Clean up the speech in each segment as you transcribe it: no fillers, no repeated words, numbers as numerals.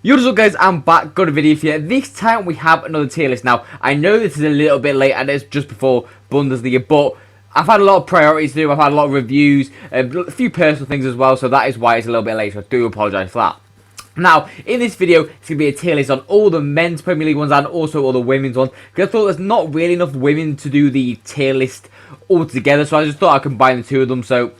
What's up guys, I'm back, got a video for you. This time we have another tier list. Now, I know this is a little bit late and it's just before Bundesliga, but I've had a lot of priorities to do, I've had a lot of reviews, a few personal things as well, so that is why it's a little bit late, so I do apologise for that. Now, in this video, it's going to be a tier list on all the men's Premier League ones and also all the women's ones, because I thought there's not really enough women to do the tier list all together, so I just thought I'd combine the two of them, so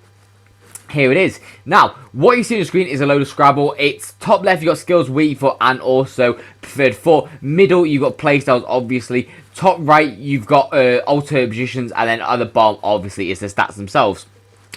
here it is. Now, what you see on the screen is a load of Scrabble. It's top left, you've got skills, weak foot, and also preferred foot. Middle, you've got playstyles, obviously. Top right, you've got alternate positions, and then at the bottom, obviously, is the stats themselves.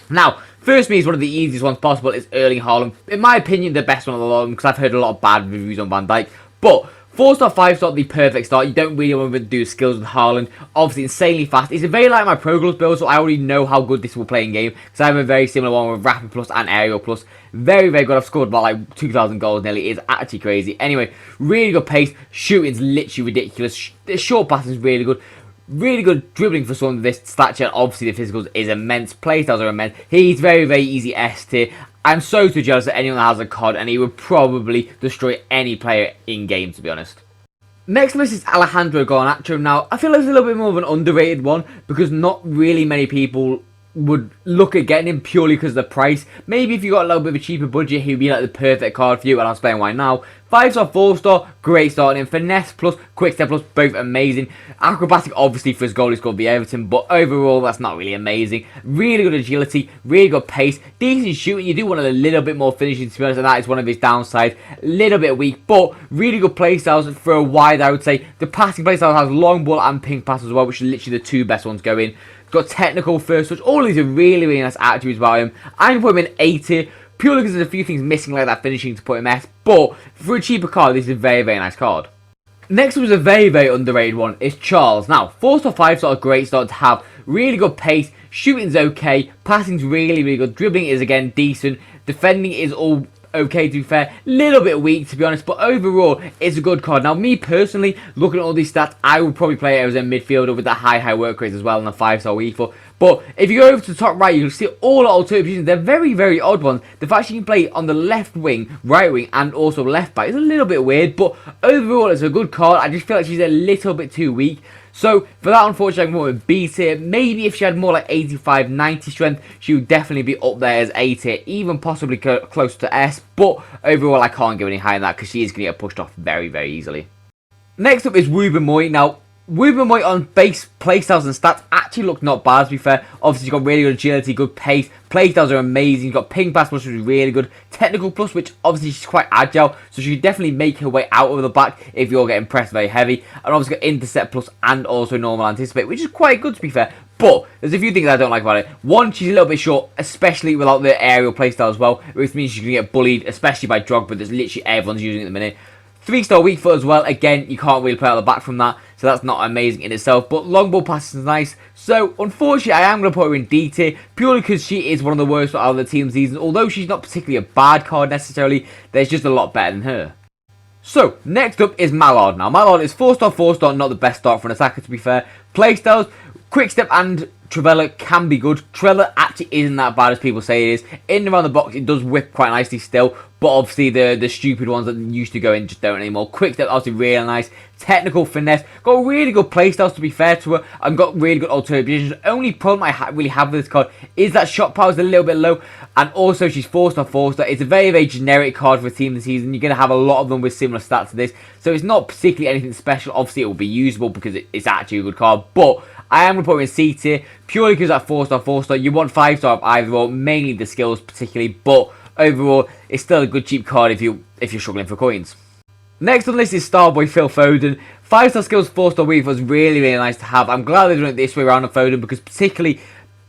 Now, first me is one of the easiest ones possible. It's Erling Haaland. In my opinion, the best one of the lot of them, because I've heard a lot of bad reviews on Van Dijk. But 4-star, 5-star, the perfect start. You don't really want to do skills with Haaland. Obviously, insanely fast. It's very like my Pro Gloves build, so I already know how good this will play in game. Because I have a very similar one with Rapid Plus and Aerial Plus. Very, very good. I've scored about like 2,000 goals nearly. It's actually crazy. Anyway, really good pace. Shooting's literally ridiculous. The short pass is really good. Really good dribbling for someone with this stature. Obviously, the physicals is immense. Playstyles are immense. He's very, very easy S tier. I'm so jealous that anyone that has a COD, and he would probably destroy any player in game, to be honest. Next on this is Alejandro Garnacho. Now, I feel like it's a little bit more of an underrated one because not really many people would look at getting him purely because of the price. Maybe if you got a little bit of a cheaper budget, he'd be like the perfect card for you, and I'll explain why now. 5-star, 4-star, great starting in. Finesse plus, quick step plus, both amazing. Acrobatic, obviously, for his goal, he scored the Everton, but overall, that's not really amazing. Really good agility, really good pace, decent shooting. You do want a little bit more finishing, to be honest, and that is one of his downsides. A little bit weak, but really good play styles for a wide, I would say. The passing play style has long ball and ping pass as well, which are literally the two best ones going. Got technical, first touch. All of these are really, really nice attributes about him. I'm going to put him in A tier, purely because there's a few things missing like that finishing to put him S. But for a cheaper card, this is a very, very nice card. Next up is a very, very underrated one. It's Charles. Now, 4-star, 5-star, great start to have. Really good pace. Shooting's okay. Passing's really, really good. Dribbling is, again, decent. Defending is all okay, to be fair. Little bit weak, to be honest, but overall, it's a good card. Now, me personally, looking at all these stats, I would probably play it as a midfielder with that high work rate as well and a 5-star weak foot. But if you go over to the top right, you'll see all the alternative positions. They're very, very odd ones. The fact you can play on the left wing, right wing, and also left back is a little bit weird, but overall, it's a good card. I just feel like she's a little bit too weak. So, for that, unfortunately, I'm going with B tier. Maybe if she had more like 85, 90 strength, she would definitely be up there as A tier, even possibly close to S. But overall, I can't go any higher than that because she is going to get pushed off very, very easily. Next up is Ruben Moy. Now, Ruben Moy on base playstyles and stats actually look not bad, to be fair. Obviously, he's got really good agility, good pace. Playstyles are amazing. He's got ping pass plus, which is really good. Technical plus, which obviously she's quite agile, so she could definitely make her way out of the back if you're getting pressed very heavy. And obviously got intercept plus and also normal anticipate, which is quite good, to be fair. But there's a few things I don't like about it. One, she's a little bit short, especially without the aerial playstyle as well, which means she's going to get bullied, especially by Drogba. There's literally everyone's using it at the minute. 3-star weak foot as well. Again, you can't really play out the back from that, so that's not amazing in itself. But long ball passing is nice. So, unfortunately, I am going to put her in D tier, purely because she is one of the worst out of the team seasons. Although she's not particularly a bad card necessarily, there's just a lot better than her. So, next up is Mallard. Now, Mallard is 4-star, 4-star, not the best start for an attacker, to be fair. Playstyles, quick step and Trivela can be good. Trivela actually isn't that bad as people say it is. In and around the box, it does whip quite nicely still. But obviously, the stupid ones that used to go in just don't anymore. Quick step, obviously, really nice. Technical finesse. Got really good playstyles, to be fair to her. And got really good alternative positions. Only problem I really have with this card is that shot power is a little bit low. And also, she's 4-star, 4-star. It's a very, very generic card for a team this season. You're going to have a lot of them with similar stats to this. So it's not particularly anything special. Obviously, it will be usable because it's actually a good card. But I am going to put her in C tier, purely because that 4-star, 4-star. You want 5-star of either or, mainly the skills particularly, but overall, it's still a good cheap card if you're struggling for coins. Next on the list is Starboy Phil Foden. 5-star skills, 4-star weave was really, really nice to have. I'm glad they're doing it this way around on Foden, because particularly,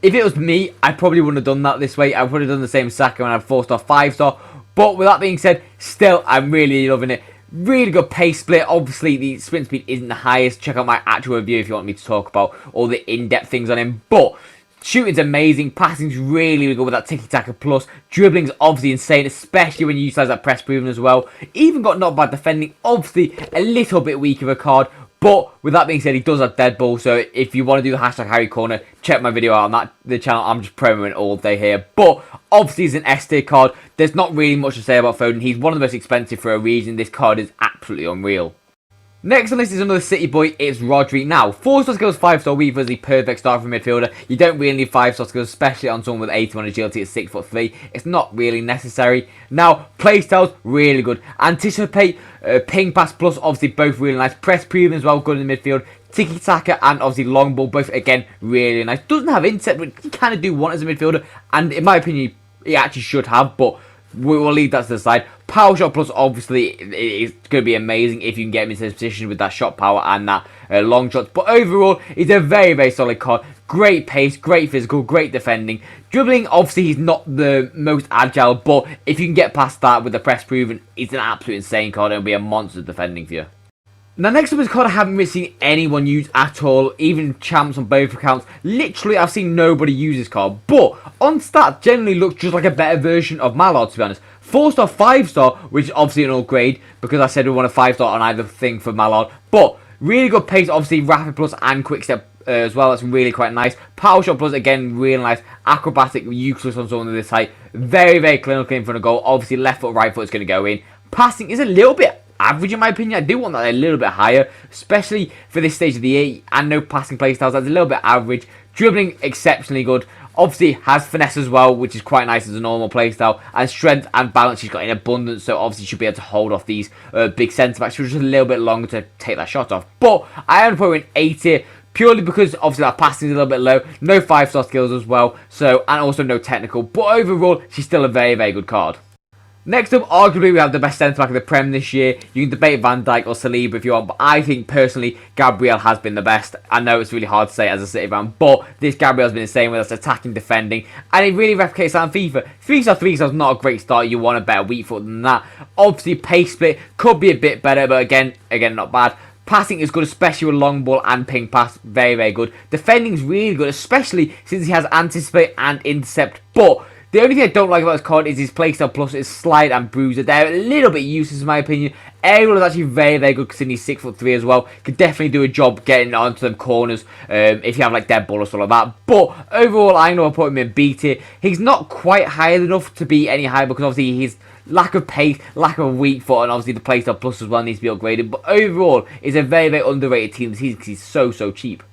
if it was me, I probably wouldn't have done that this way. I would have done the same Saka and had 4-star, 5-star. But with that being said, still, I'm really loving it. Really good pace split. Obviously, the sprint speed isn't the highest. Check out my actual review if you want me to talk about all the in-depth things on him. But shooting's amazing. Passing's really, really good with that tiki-taka plus. Dribbling's obviously insane, especially when you utilise that press proven as well. Even got not bad defending. Obviously, a little bit weak of a card. But with that being said, he does have dead ball, so if you want to do the hashtag Harry Corner, check my video out on the channel. I'm just promoting all day here. But obviously, he's an S tier card. There's not really much to say about Foden. He's one of the most expensive for a reason. This card is absolutely unreal. Next on the list is another City boy, it's Rodri. Now, 4-star skills, 5-star weaver is the perfect start for a midfielder. You don't really need 5-star skills, especially on someone with 81 agility at 6'3". It's not really necessary. Now, playstyles, really good. Anticipate, ping pass plus, obviously both really nice. Press proven as well, good in the midfield. Tiki-taka and obviously long ball, both again, really nice. Doesn't have intercept, but you kind of do want as a midfielder. And in my opinion, he actually should have, but we'll leave that to the side. Power shot plus, obviously, it's going to be amazing if you can get him into this position with that shot power and that long shots. But overall, he's a very, very solid card. Great pace, great physical, great defending. Dribbling, obviously, he's not the most agile, but if you can get past that with the press proven, he's an absolute insane card and will be a monster defending for you. Now, next up is a card I haven't really seen anyone use at all, even champs on both accounts. Literally, I've seen nobody use this card, but on stats, generally looks just like a better version of Mallard, to be honest. 4-star, 5-star, which is obviously an upgrade, because I said we want a 5-star on either thing for Mallard. But really good pace, obviously rapid plus and quick step as well. That's really quite nice. Power shot plus, again, really nice. Acrobatic, useless on someone of this height. Very, very clinical in front of goal. Obviously, left foot, right foot is going to go in. Passing is a little bit average in my opinion. I do want that a little bit higher, especially for this stage of the year. And no passing playstyles, that's a little bit average. Dribbling, exceptionally good. Obviously has finesse as well, which is quite nice as a normal playstyle. And strength and balance she's got in abundance, so obviously should be able to hold off these big centre backs, which is just a little bit longer to take that shot off. But I am putting 8 here, purely because obviously that passing is a little bit low. No 5-star skills as well, so, and also no technical. But overall, she's still a very, very good card. Next up, arguably, we have the best centre-back of the Prem this year. You can debate Van Dijk or Saliba if you want, but I think, personally, Gabriel has been the best. I know it's really hard to say as a City fan, but this Gabriel's been the same with us, attacking, defending, and it really replicates that in FIFA. 3-star, 3-star is not a great start. You want a better weak foot than that. Obviously, pace split could be a bit better, but again, not bad. Passing is good, especially with long ball and ping pass. Very, very good. Defending is really good, especially since he has anticipate and intercept, but the only thing I don't like about this card is his playstyle plus his slide and bruiser. They're a little bit useless in my opinion. Aerial is actually very, very good because he's 6'3" as well. Could definitely do a job getting onto them corners if you have like dead ball or stuff like that. But overall, I know I'll put him in B tier. He's not quite high enough to be any higher because obviously his lack of pace, lack of weak foot, and obviously the playstyle plus as well needs to be upgraded. But overall, it's a very, very underrated team this season because he's so, so cheap.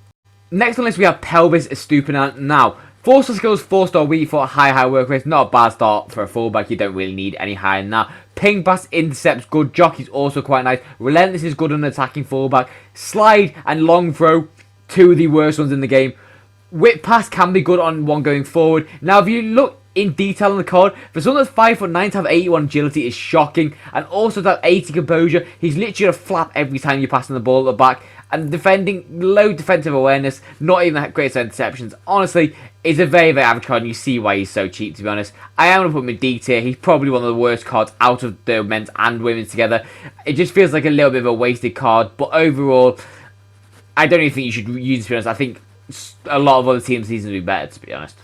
Next on the list, we have Pelvis Estupinan. Now, 4-star skills, 4-star weak foot, high work rate. Not a bad start for a fullback. You don't really need any higher than that. Ping pass, intercepts, good. Jockey's also quite nice. Relentless is good on attacking fullback. Slide and long throw, two of the worst ones in the game. Whip pass can be good on one going forward. Now, if you look in detail on the card, for someone that's 5'9" to have 81 agility is shocking. And also to have 80 composure, he's literally going to flap every time you're passing the ball at the back. And defending, low defensive awareness, not even that great interceptions. Honestly, it's a very, very average card, and you see why he's so cheap, to be honest. I am going to put him in D tier. He's probably one of the worst cards out of the men's and women's together. It just feels like a little bit of a wasted card, but overall, I don't even think you should use this, to be honest. I think a lot of other teams' seasons would be better, to be honest.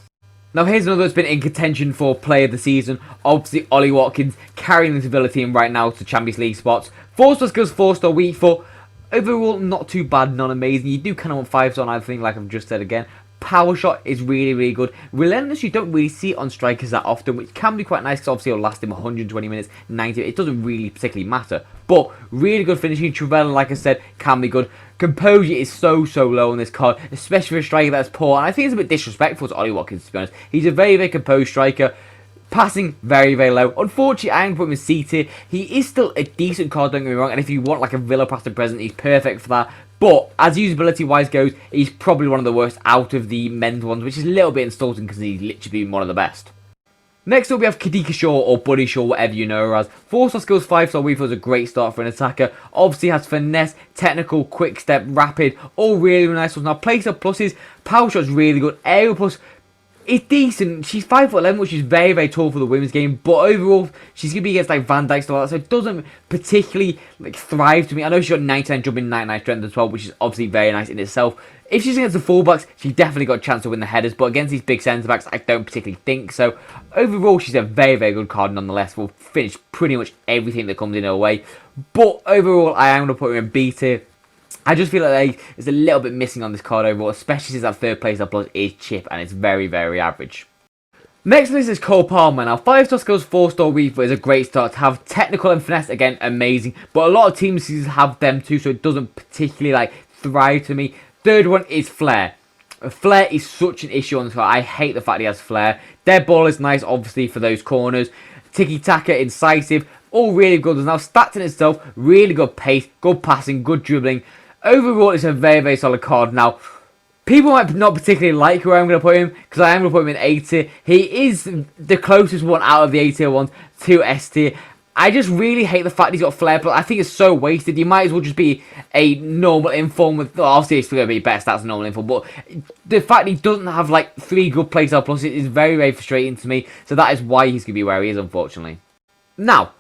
Now here's another that's been in contention for player of the season. Obviously, Ollie Watkins carrying the Villa team right now to Champions League spots. 4-star skills, 4-star weak foot. Overall, not too bad, not amazing. You do kind of want 5-star on either thing, like I've just said again. Power shot is really, really good. Relentless, you don't really see it on strikers that often, which can be quite nice because obviously it'll last him 120 minutes, 90. It doesn't really particularly matter. But really good finishing. Trevella, like I said, can be good. Composure is so, so low on this card, especially for a striker that's poor. And I think it's a bit disrespectful to Ollie Watkins, to be honest. He's a very, very composed striker. Passing, very, very low. Unfortunately, I am putting him in C tier. He is still a decent card, don't get me wrong. And if you want like a Villa past and present, he's perfect for that. But as usability-wise goes, he's probably one of the worst out of the men's ones, which is a little bit insulting because he's literally been one of the best. Next up, we have Kadika Shaw or Buddy Shaw, whatever you know her as. 4-star skills, 5-star weak foot is a great start for an attacker. Obviously has finesse, technical, quick step, rapid, all really nice ones. Now, playstyle pluses, power shot is really good. Aerial plus, it's decent. She's 5'11", which is very, very tall for the women's game. But overall, she's going to be against like Van Dijk stuff like that. So it doesn't particularly like thrive to me. I know she's got 99 jumping, 99 strength as well, which is obviously very nice in itself. If she's against the fullbacks, she's definitely got a chance to win the headers. But against these big centre-backs, I don't particularly think so. Overall, she's a very, very good card nonetheless. Will finish pretty much everything that comes in her way. But overall, I am going to put her in B tier. I just feel like there's a little bit missing on this card overall, especially since that third place plus is Chip and it's very, very average. Next on this is Cole Palmer. Now, 5-star skills, 4-star weave is a great start to have. Technical and finesse, again, amazing. But a lot of teams have them too, so it doesn't particularly like thrive to me. Third one is flair. Flair is such an issue on this card. I hate the fact he has flair. Dead ball is nice, obviously, for those corners. Tiki-taka, incisive, all really good. Now, stats in itself, really good pace, good passing, good dribbling. Overall, it's a very, very solid card. Now, people might not particularly like where I'm going to put him, because I am going to put him in A tier. He is the closest one out of the A tier ones to S tier. I just really hate the fact he's got flair, but I think it's so wasted. He might as well just be a normal inform with, obviously it's going to be better stats than normal inform, but the fact he doesn't have like 3 good playstyle pluses is very, very frustrating to me. So that is why he's going to be where he is, unfortunately. Now,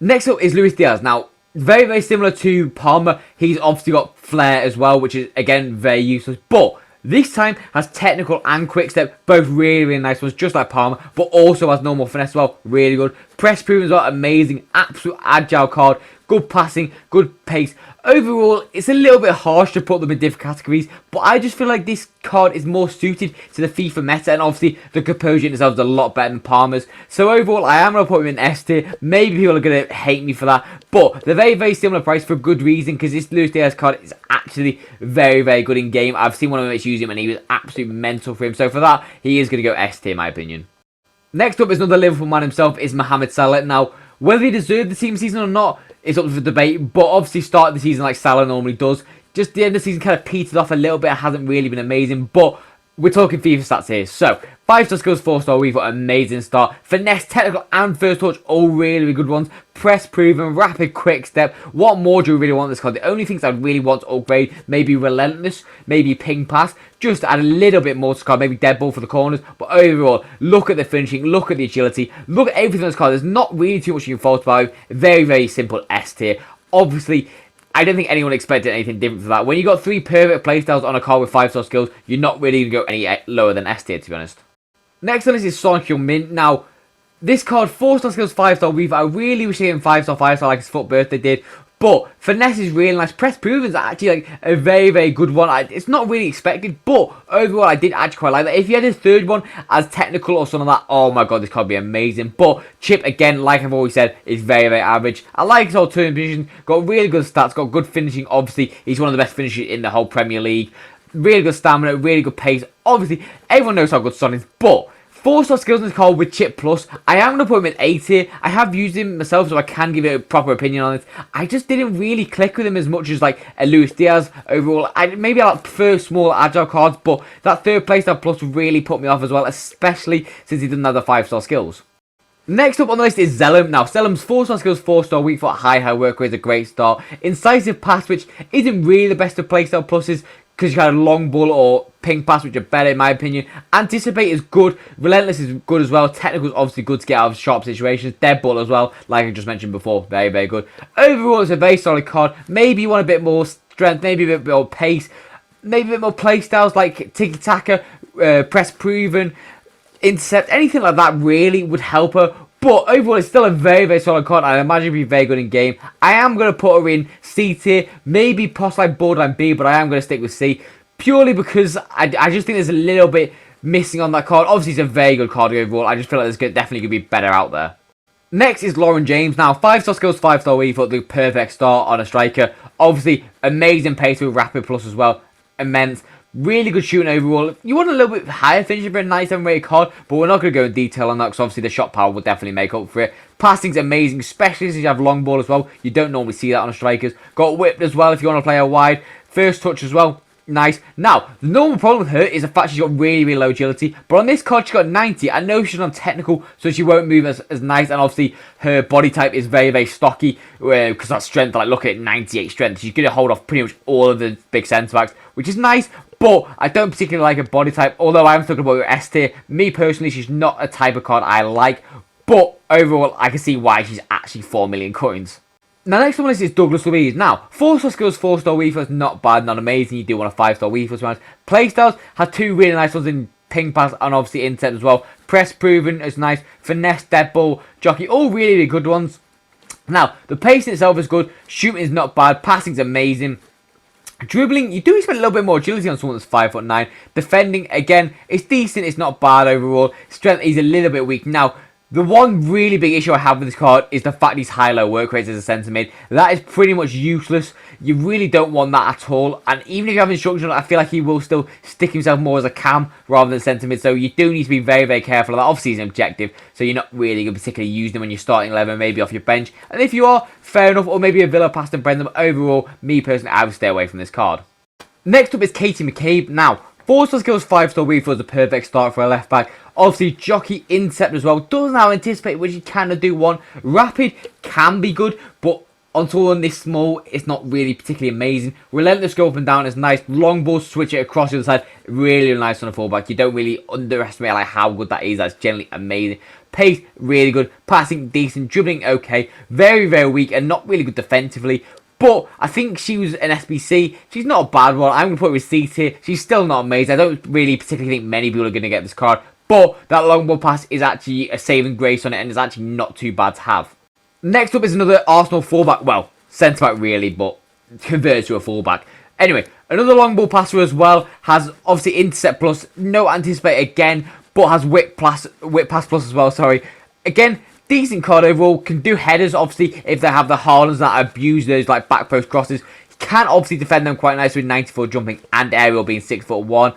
next up is Luis Diaz. Now, very, very similar to Palmer. He's obviously got flair as well, which is, again, very useless. But this time has technical and quick step, both really, really nice ones, just like Palmer, but also has normal finesse as well, really good. Press proven as well, amazing, absolute agile card, good passing, good pace. Overall, it's a little bit harsh to put them in different categories, but I just feel like this card is more suited to the FIFA meta, and obviously the composure in itself is a lot better than Palmer's. So overall, I am going to put him in S tier. Maybe people are going to hate me for that, but they're very, very similar price for a good reason, because this Luis Diaz card is actually very, very good in game. I've seen one of my mates use him, and he was absolutely mental for him. So for that, he is going to go S tier, in my opinion. Next up is another Liverpool man himself, is Mohamed Salah. Now, whether he deserved the team season or not, it's up for debate, but obviously started the season like Salah normally does. Just the end of the season kind of petered off a little bit, hasn't really been amazing, but we're talking FIFA stats here. So, 5-star skills, 4-star we've got amazing start. Finesse, technical and first touch, all really, really good ones. Press proven, rapid, quick step. What more do we really want this card? The only things I'd really want to upgrade, maybe relentless, maybe ping pass, just to add a little bit more to this card, maybe dead ball for the corners. But overall, look at the finishing, look at the agility, look at everything on this card. There's not really too much you can fault about. Very, very simple S tier. Obviously, I don't think anyone expected anything different for that. When you got 3 perfect playstyles on a card with 5-star skills, you're not really going to go any lower than S tier, to be honest. Next on this is Son Heung-min. Now, this card, 4-star skills, 5-star weave. I really wish he had 5-star, 5-star like his foot birthday did. But finesse is really nice. Press proven is actually like a very, very good one. It's not really expected, but overall I did actually quite like that. If you had a third one as technical or something like that, oh my god, this card would be amazing. But Chip, again, like I've always said, is very, very average. I like his alternate position. Got really good stats. Got good finishing. Obviously, he's one of the best finishers in the whole Premier League. Really good stamina. Really good pace. Obviously, everyone knows how good Son is, but 4-star skills in this card with Chip Plus. I am going to put him in A tier. I have used him myself, so I can give it a proper opinion on it. I just didn't really click with him as much as like a Luis Diaz overall. Maybe I prefer small agile cards, but that third playstyle plus really put me off as well, especially since he doesn't have the 5-star skills. Next up on the list is Zelum. Now, Zelum's 4-star skills, 4-star weak foot, high work rate is a great start. Incisive pass, which isn't really the best of playstyle pluses, because you had a long ball or ping pass, which are better in my opinion. Anticipate is good. Relentless is good as well. Technical is obviously good to get out of sharp situations. Dead ball as well, like I just mentioned before. Very, very good. Overall, it's a very solid card. Maybe you want a bit more strength, maybe a bit more pace, maybe a bit more play styles like tiki-taka, press proven, intercept, anything like that really would help her. But overall, it's still a very, very solid card. I imagine it'll be very good in game. I am going to put her in C tier, maybe possibly borderline B, but I am going to stick with C. Purely because I just think there's a little bit missing on that card. Obviously, it's a very good card overall. I just feel like there's definitely going to be better out there. Next is Lauren James. Now, 5-star skills, 5-star weave foot, the perfect start on a striker. Obviously, amazing pace with rapid plus as well. Immense. Really good shooting overall. You want a little bit higher finishing for a 97 rated card, but we're not going to go in detail on that because obviously the shot power will definitely make up for it. Passing's amazing, especially since you have long ball as well. You don't normally see that on strikers. Got whipped as well if you want to play her wide. First touch as well. Nice. Now, the normal problem with her is the fact she's got really, really low agility. But on this card, she's got 90. I know she's on technical, so she won't move as nice. And obviously, her body type is very, very stocky. Because that strength, like look at it, 98 strength. She's going to hold off pretty much all of the big centre backs, which is nice. But I don't particularly like her body type. Although I am talking about her S tier. Me personally, she's not a type of card I like. But overall, I can see why she's actually 4 million coins. Now, next on the list is Douglas Luiz. Now, 4-star skills, 4-star weave, not bad, not amazing. You do want a 5-star weave, to be honest. Playstyles have 2 really nice ones in ping pass and obviously intercept as well. Press proven is nice. Finesse, dead ball, jockey, all really, really good ones. Now, the pace in itself is good. Shooting is not bad. Passing's amazing. Dribbling, you do expect a little bit more agility on someone that's 5'9". Defending, again, it's decent, it's not bad overall. Strength is a little bit weak. Now, the one really big issue I have with this card is the fact he's high-low work rates as a centre mid. That is pretty much useless. You really don't want that at all. And even if you have instructional, I feel like he will still stick himself more as a cam rather than centre mid. So you do need to be very, very careful of that. Obviously, he's an objective, so you're not really going to particularly use him when you're starting 11, maybe off your bench. And if you are, fair enough, or maybe a Villa past and Brendan. Overall, me personally, I would stay away from this card. Next up is Katie McCabe. Now, 4-star skills, 5-star weave is a perfect start for a left back. Obviously, jockey, intercept as well. Doesn't have anticipate, which you kind of do want. Rapid can be good, but on someone this small, it's not really particularly amazing. Relentless go up and down is nice. Long ball, switch it across the other side. Really nice on a fullback. You don't really underestimate like how good that is. That's generally amazing. Pace, really good. Passing, decent. Dribbling, okay. Very, very weak and not really good defensively. But I think she was an SBC. She's not a bad one. I'm going to put her with C tier. She's still not amazing. I don't really particularly think many people are going to get this card. But that long ball pass is actually a saving grace on it and is actually not too bad to have. Next up is another Arsenal fullback. Well, centre-back really, but converted to a fullback. Anyway, another long ball passer as well. Has obviously intercept plus, no anticipate again, but has whip pass plus as well, sorry. Again, decent card overall. Can do headers, obviously, if they have the Haalands that abuse those like back post crosses. Can obviously defend them quite nicely with 94 jumping and aerial being 6'1".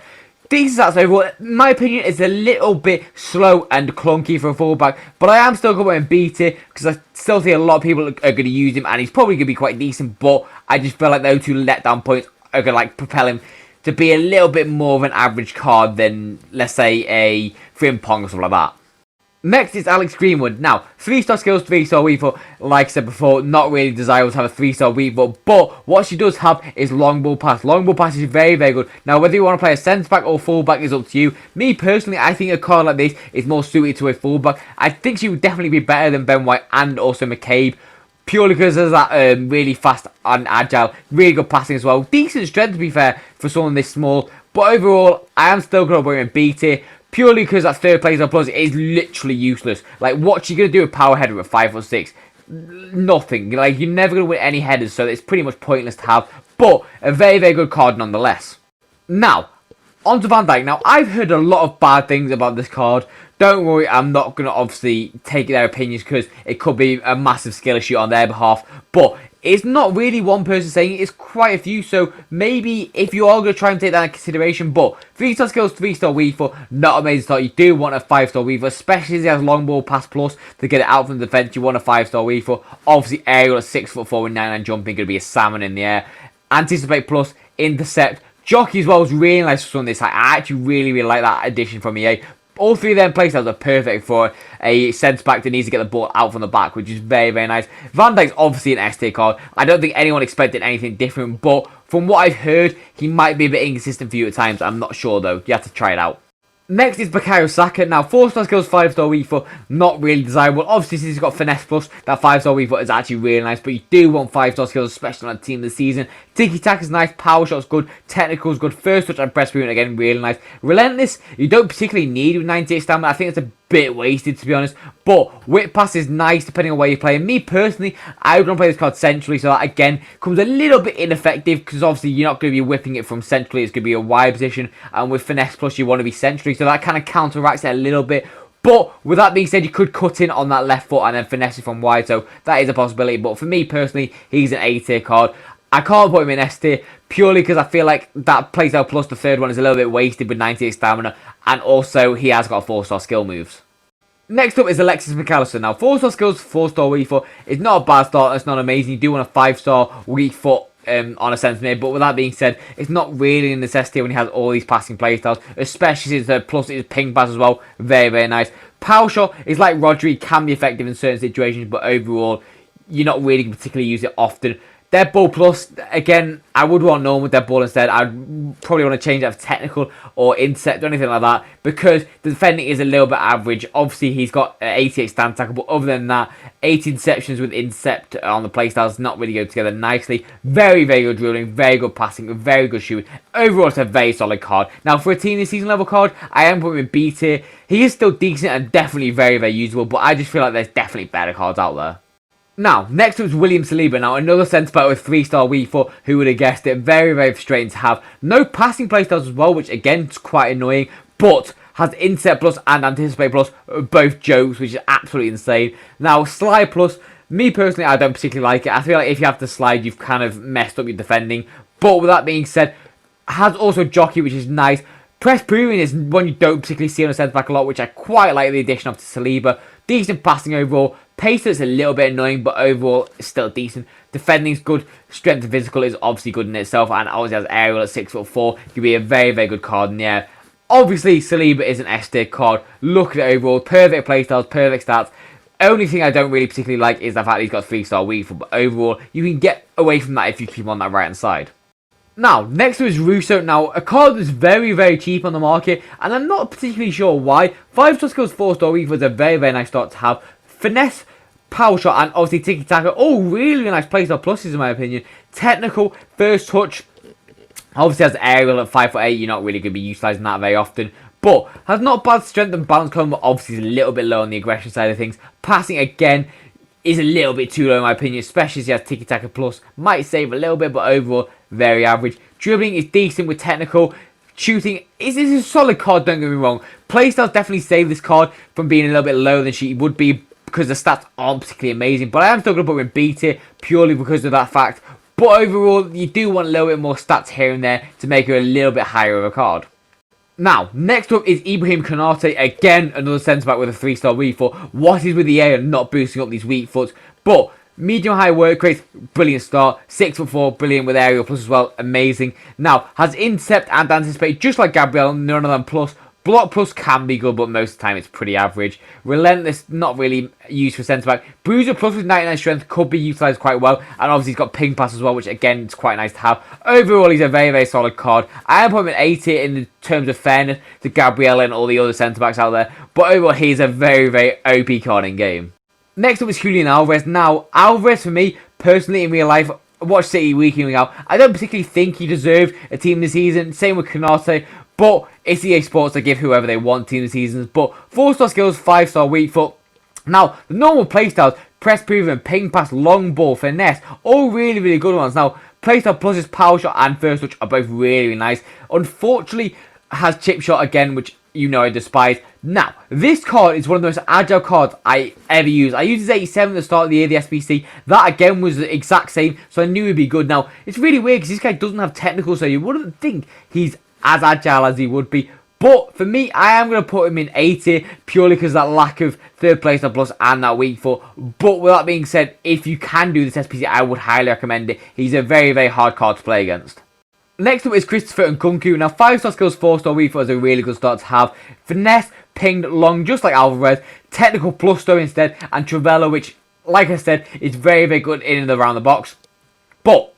Decent stats overall. In my opinion, it's a little bit slow and clunky for a fullback, but I am still going to beat it because I still think a lot of people are going to use him, and he's probably going to be quite decent. But I just feel like those two letdown points are going to like propel him to be a little bit more of an average card than, let's say, a Frimpong or something like that. Next is Alex Greenwood. Now, 3-star skills, 3-star weaver. Like I said before, not really desirable to have a 3-star weaver, but what she does have is long ball pass. Long ball pass is very, very good. Now, whether you want to play a centre-back or full-back is up to you. Me, personally, I think a card like this is more suited to a full-back. I think she would definitely be better than Ben White and also McCabe, purely because there's that really fast and agile, really good passing as well. Decent strength, to be fair, for someone this small. But overall, I am still going to put her in B tier. Purely because that third place on plus is literally useless. Like, what's she going to do with power header at 5'6"? Nothing. Like, you're never going to win any headers, so it's pretty much pointless to have. But a very, very good card nonetheless. Now, on to Van Dijk. Now, I've heard a lot of bad things about this card. Don't worry, I'm not going to obviously take their opinions because it could be a massive skill issue on their behalf. But it's not really one person saying it, it's quite a few. So maybe if you are going to try and take that into consideration. But 3-star skills, 3-star weaver, not amazing start. You do want a 5-star weaver, especially as he has long ball pass plus to get it out from the defence. You want a 5-star weaver. Obviously, aerial at 6'4" with 99 jumping, going to be a salmon in the air. Anticipate plus, intercept. Jockey as well is really nice for someone this height. I actually really, really like that addition from EA. All three of them playstyles are perfect for a centre-back that needs to get the ball out from the back, which is very, very nice. Van Dijk's obviously an S tier card. I don't think anyone expected anything different, but from what I've heard, he might be a bit inconsistent for you at times. I'm not sure, though. You have to try it out. Next is Bukayo Saka. Now, 4-star skills, 5-star weaver, not really desirable. Obviously, since he's got finesse plus, that 5-star weaver is actually really nice, but you do want 5-star skills, especially on a team this season. Tiki-taka is nice, power shot's good, technical is good, first touch and press movement, again, really nice. Relentless, you don't particularly need with 98 stamina. I think it's a bit wasted, to be honest, but whip pass is nice depending on where you're playing. Me personally, I would want to play this card centrally, so that again comes a little bit ineffective because obviously you're not going to be whipping it from centrally. It's going to be a wide position, and with finesse plus you want to be centrally, so that kind of counteracts it a little bit. But with that being said, you could cut in on that left foot and then finesse it from wide, so that is a possibility. But for me personally, he's an A tier card. I can't put him in S tier purely because I feel like that playstyle plus the third one is a little bit wasted with 98 stamina, and also he has got 4-star skill moves. Next up is Alexis McAllister. Now, 4-star skills, 4-star weak foot. It's not a bad start, it's not amazing. You do want a 5-star weak foot on a centre mid, but with that being said, it's not really a necessity when he has all these passing playstyles, especially since the plus is ping pass as well. Very, very nice. Power shot is like Rodri, can be effective in certain situations, but overall, you're not really particularly use it often. Dead ball plus, again, I would want normal dead ball instead. I'd probably want to change that to technical or intercept or anything like that because the defending is a little bit average. Obviously, he's got 88 stand tackle, but other than that, 80 interceptions with intercept on the playstyles not really go together nicely. Very, very good dribbling, very good passing, very good shooting. Overall, it's a very solid card. Now, for a team this season level card, I am putting him in B tier. He is still decent and definitely very, very usable, but I just feel like there's definitely better cards out there. Now, next up is William Saliba. Now, another centre back with 3-star weak foot. Who would have guessed it? Very, very frustrating to have. No passing playstyles as well, which again is quite annoying. But has Intercept Plus and Anticipate Plus, both jokes, which is absolutely insane. Now, Slide Plus, me personally, I don't particularly like it. I feel like if you have to slide, you've kind of messed up your defending. But with that being said, has also Jockey, which is nice. Press Proving is one you don't particularly see on a centre back a lot, which I quite like the addition of to Saliba. Decent passing overall. Pace is a little bit annoying, but overall it's still decent. Defending is good. Strength and physical is obviously good in itself, and obviously has aerial at 6'4". Could be a very, very good card in the air. Obviously, Saliba is an S-tier card. Look at it overall. Perfect playstyles, perfect stats. Only thing I don't really particularly like is the fact that he's got 3-star weak foot, but overall, you can get away from that if you keep him on that right-hand side. Now, next to is Russo. Now, a card that's very, very cheap on the market, and I'm not particularly sure why. 5-star skills, 4-star weak foot is a very, very nice start to have. Finesse, power shot, and obviously tiki-taka. All really nice playstyle pluses in my opinion. Technical, first touch. Obviously has aerial at 5'8". You're not really going to be utilising that very often. But has not bad strength and balance combo. Obviously is a little bit low on the aggression side of things. Passing again is a little bit too low in my opinion, especially as he has Tiki-Taka Plus. Might save a little bit, but overall, very average. Dribbling is decent with technical. Shooting is a solid card, don't get me wrong. Playstyles definitely save this card from being a little bit lower than she would be because the stats aren't particularly amazing. But I am still going to put her in B tier purely because of that fact. But overall, you do want a little bit more stats here and there to make her a little bit higher of a card. Now, next up is Ibrahim Konate. Again, another centre-back with a 3-star weak foot. What is with the air and not boosting up these weak foots? But medium-high work rate, brilliant start. 6'4", brilliant with aerial plus as well. Amazing. Now, has Intercept and Anticipate just like Gabriel, none of them plus. Block plus can be good, but most of the time it's pretty average. Relentless, not really used for centre-back. Bruiser plus with 99 strength could be utilised quite well. And obviously he's got ping pass as well, which again, is quite nice to have. Overall, he's a very, very solid card. I am putting him in A tier in terms of fairness to Gabriel and all the other centre-backs out there. But overall, he's a very, very OP card in game. Next up is Julian Alvarez. Now, Alvarez for me, personally in real life, watch City week in, week out. I don't particularly think he deserved a team this season. Same with Konate. But it's EA Sports, they give whoever they want team of the seasons. But 4-star skills, 5-star weak foot. Now, the normal playstyles, press proven, ping pass, long ball, finesse, all really, really good ones. Now, playstyle pluses, power shot and first touch are both really, really nice. Unfortunately, has chip shot again, which you know I despise. Now, this card is one of the most agile cards I ever used. I used his 87 at the start of the year, the SBC. That again was the exact same, so I knew he'd be good. Now, it's really weird because this guy doesn't have technical, so you wouldn't think he's as agile as he would be. But for me, I am going to put him in A tier purely because of that lack of third place plus and that weak foot. But with that being said, if you can do this SPC, I would highly recommend it. He's a very, very hard card to play against. Next up is Christopher Nkunku. Now, 5-star skills, 4-star weak foot is a really good start to have. Finesse, pinged long, just like Alvarez. Technical plus though instead. And Travella, which, like I said, is very, very good in and around the box. But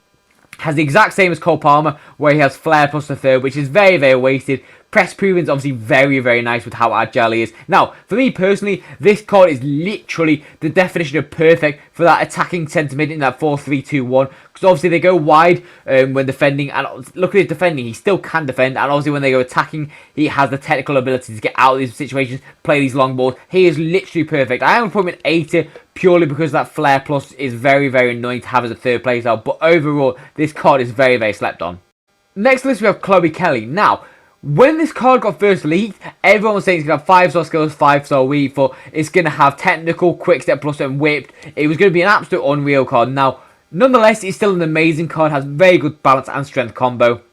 has the exact same as Cole Palmer, where he has flair plus the third, which is very, very wasted. Press proven is obviously very, very nice with how agile he is. Now, for me personally, this card is literally the definition of perfect for that attacking centre mid in that 4-3-2-1. Because obviously they go wide when defending, and look at his defending, he still can defend. And obviously when they go attacking, he has the technical ability to get out of these situations, play these long balls. He is literally perfect. I am putting him in A tier purely because that flair plus is very, very annoying to have as a third playstyle. But overall, this card is very, very slept on. Next list we have Chloe Kelly. Now, when this card got first leaked, everyone was saying it's going to have 5-star skills, 5-star weak foot. It's going to have technical, quick step plus and whipped. It was going to be an absolute unreal card. Now, nonetheless, it's still an amazing card. Has very good balance and strength combo.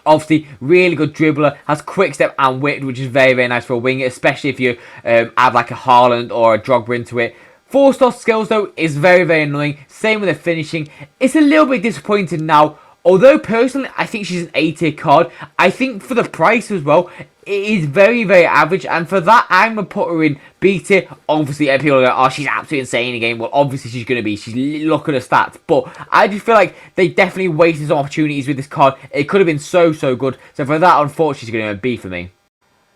Obviously, really good dribbler. Has quick step and whipped, which is very, very nice for a winger, especially if you add like a Haaland or a Drogba into it. 4-star skills, though, is very, very annoying. Same with the finishing. It's a little bit disappointing now. Although, personally, I think she's an A-tier card. I think for the price as well, it is very, very average. And for that, I'm going to put her in B-tier. Obviously, people are going, oh, she's absolutely insane in the game. Well, obviously, she's going to be. Look at her stats. But I just feel like they definitely wasted some opportunities with this card. It could have been so, so good. So for that, unfortunately, she's going to be a B for me.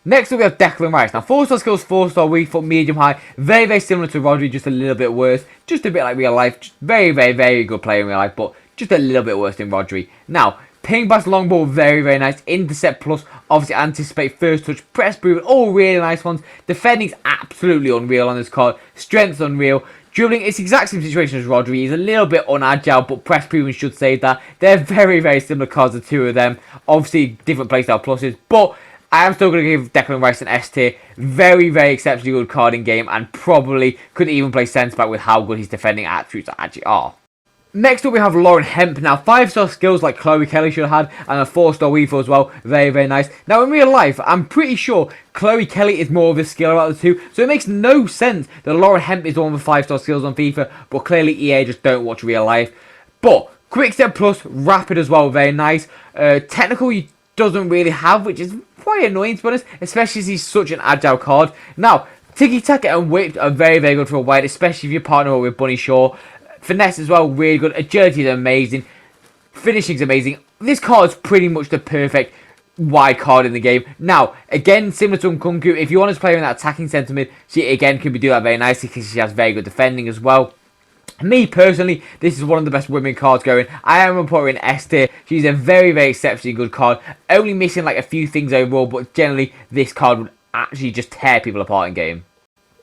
Next up, we have Declan Rice. Now, 4-star skills, 4-star weak foot, medium high. Very, very similar to Rodri, just a little bit worse. Just a bit like real life. Just very, very, very good player in real life, but just a little bit worse than Rodri. Now, ping pass, long ball, very, very nice. Intercept plus, obviously anticipate, first touch, press proven, all really nice ones. Defending's absolutely unreal on this card. Strength's unreal. Dribbling, it's the exact same situation as Rodri. He's a little bit unagile, but press proven should save that. They're very, very similar cards, the two of them. Obviously, different playstyle pluses, but I am still going to give Declan Rice an S tier. Very, very exceptionally good card in game, and probably could even play centre back with how good his defending attributes actually are. Next up we have Lauren Hemp. Now 5-star skills like Chloe Kelly should have had, and a 4-star weave as well. Very, very nice. Now in real life, I'm pretty sure Chloe Kelly is more of a skill out of the two, so it makes no sense that Lauren Hemp is the one with 5-star skills on FIFA, but clearly EA just don't watch real life. But quick step plus, rapid as well, very nice. Technical he doesn't really have, which is quite annoying to be honest, especially as he's such an agile card. Now, Tiki Taka and Whip are very, very good for a wide, especially if you partner with Bunny Shaw. Finesse as well, really good. Agility is amazing. Finishing is amazing. This card is pretty much the perfect wide card in the game. Now, again, similar to Nkunku, if you want to play in that attacking centre mid, she again can be doing that very nicely because she has very good defending as well. Me personally, this is one of the best women cards going. I am going to put her in S tier. She's a very, very exceptionally good card. Only missing like a few things overall, but generally this card would actually just tear people apart in game.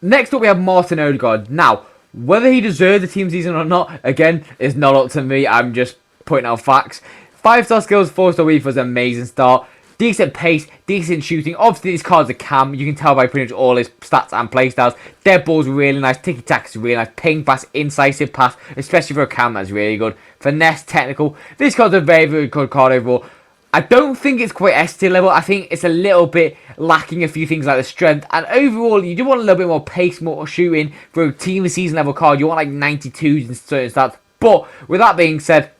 Next up we have Martin Odegaard. Now, whether he deserved the team season or not, again, is not up to me. I'm just pointing out facts. 5-star skills, 4-star weave was an amazing start. Decent pace, decent shooting. Obviously, this card's a cam. You can tell by pretty much all his stats and playstyles. Dead ball's really nice. Tiki tack is really nice. Ping pass, incisive pass, especially for a cam, that's really good. Finesse, technical. This card's a very, very good card overall. I don't think it's quite S tier level. I think it's a little bit lacking a few things like the strength. And overall, you do want a little bit more pace, more shooting for a team of season level card. You want like 92s and certain stats. But with that being said,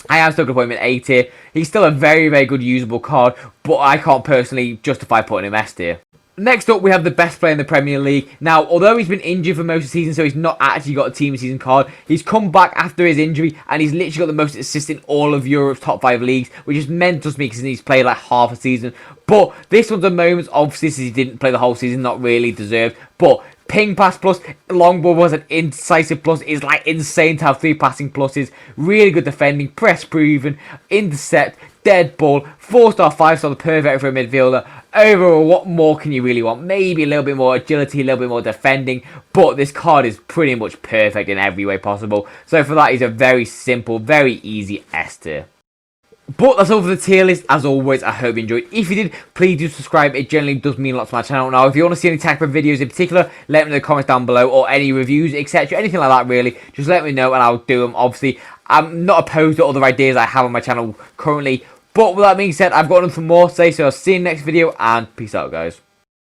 I am still going to put him in A tier. He's still a very, very good usable card, but I can't personally justify putting him S tier. Next up, we have the best player in the Premier League. Now, although he's been injured for most of the season, so he's not actually got a team of season card, he's come back after his injury, and he's literally got the most assists in all of Europe's top 5 leagues, which is mental to me because he's played like half a season. But this one's a moment, obviously, since he didn't play the whole season, not really deserved. But ping pass plus, long ball was an incisive plus. It's like insane to have 3 passing pluses. Really good defending, press proven, intercept, dead ball, 4-star, 5-star, the perfect for a midfielder. Overall, what more can you really want? Maybe a little bit more agility, a little bit more defending, but this card is pretty much perfect in every way possible. So for that, he's a very simple, very easy S tier. But that's all for the tier list. As always, I hope you enjoyed. If you did, please do subscribe. It generally does mean a lot to my channel. Now, if you want to see any type of videos in particular, let me know in the comments down below, or any reviews, etc. Anything like that, really. Just let me know and I'll do them. Obviously, I'm not opposed to other ideas I have on my channel currently. But with that being said, I've got nothing more to say, so I'll see you in the next video, and peace out, guys.